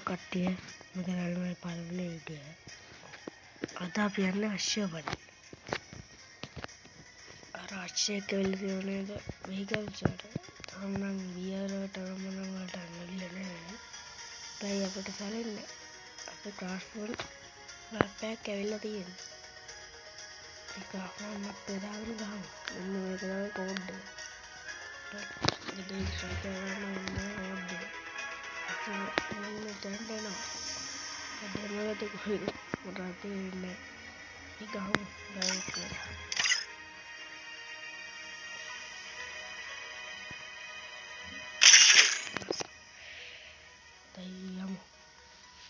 කට්ටිය මුදලාලිමයි පළවෙනි වීඩියෝ. අද අපි යන්නේ අශ්වපඩි. අර අශ්වයෙක් ඇවිල්ලා තියෙන නේද වෙහිකල්ස් වලට. තාම නම් විහාරයට රමණන් වලට ඇවිල්ලා නැහැ. බයි අපිට සැලෙන්නේ. අපේ ක්‍රාෆ්ට් මැප් එකක් ඇවිල්ලා තියෙනවා. ඒ ක්‍රාෆ්ට් මැප් එක දාගෙන ගහමු. මෙන්න මේක තමයි කෝඩ් එක. දෙයක් සැකරන්න ඕනේ කෝඩ් එක. මෙන්න දැන් එනවා. දැන් කොහෙද මට තේරෙන්නේ නැහැ. ඒ ගහමු ඩයරෙක්ට් කරලා.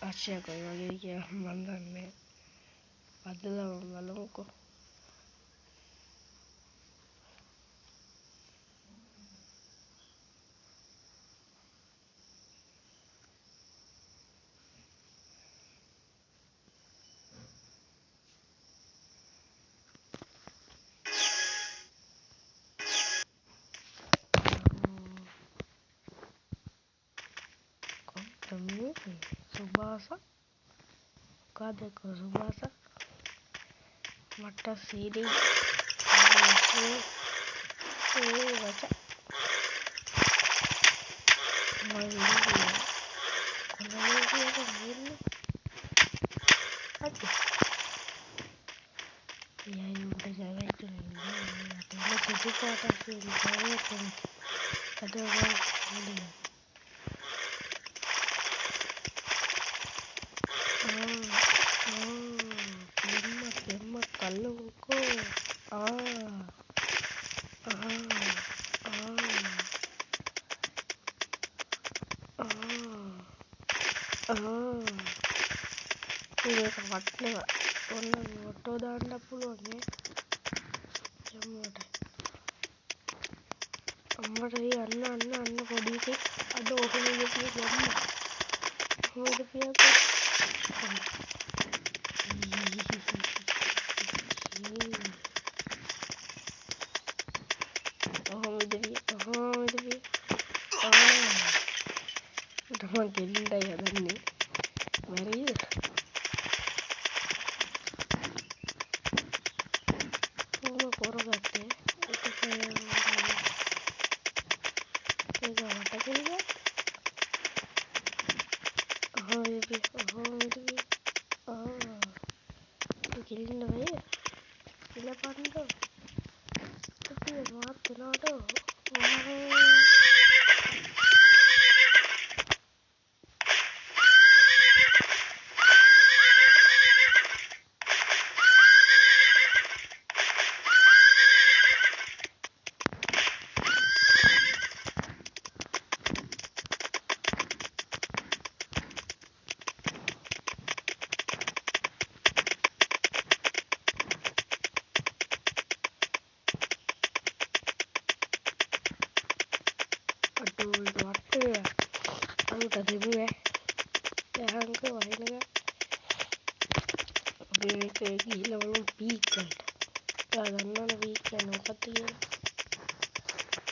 අශ්වය කොයි වගේ කියලා මන් දන්නේ. අදලා බලමුකෝ. Subasa Kadeko Subasa Mata Siri baca ya udah jalan itu ada Kalungko ini tempatnya orang foto dan pulau අම්මට අන්න පොඩි එකෙක් අද ඔහොම ඉතින් ගම්ම මොකද කියකෝ මම ගෙලින්ඩයි හදන්නේ මැරිද කොහොම කරගත්තේ gila belum pikir jangan mana pikir nokat dia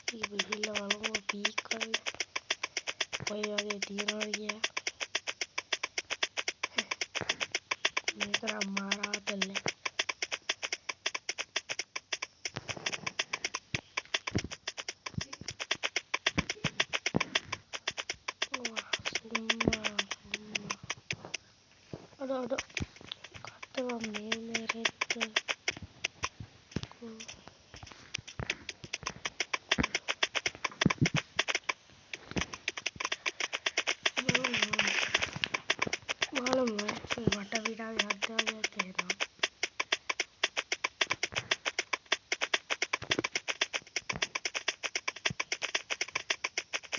gila belum pikir koy wage tiyena dia මේක අම්මාරා තෙල්ල ada kata meret malam mata viral hati aja kena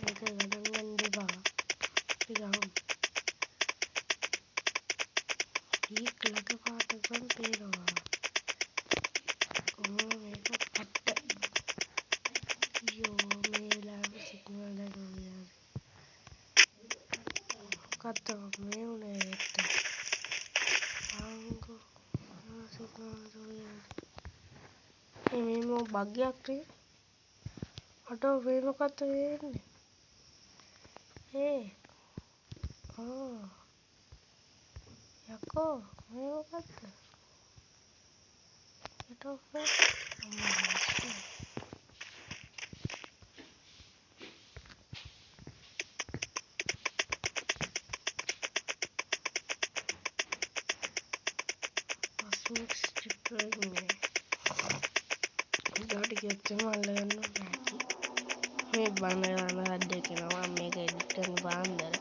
මේක ගණන් දෙපා ඉතින් ඊක් ලක පාටකම් පේනවා මේක පට්ට යෝ මේ ලාව සිග්නල් එක ගියා කතා මේ උනේ ඇත්ත ආංගෝ සිග්නල් ගියා මේ මෝ බග්යක් නේ අට වේ මොකක්ද වෙන්නේ යකෝ මේ මොකද්ද? Get off it. Cosmic destroying me. ඊට කිව්වම අල්ලගන්න බැහැ. මේ බාන්දර හදේ කෙනා මේක එඩිට් කරන්න බාන්දර.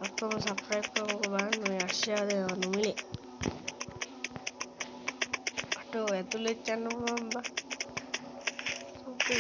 ඔක්කොම සබ්ස්ක්‍රයිබ් කරමුකෝ බලන්න මේ ආශ්‍රය නුමිලේ. අතෝ ඇතුළේ යන්න පුළුවන් බා. සුපි.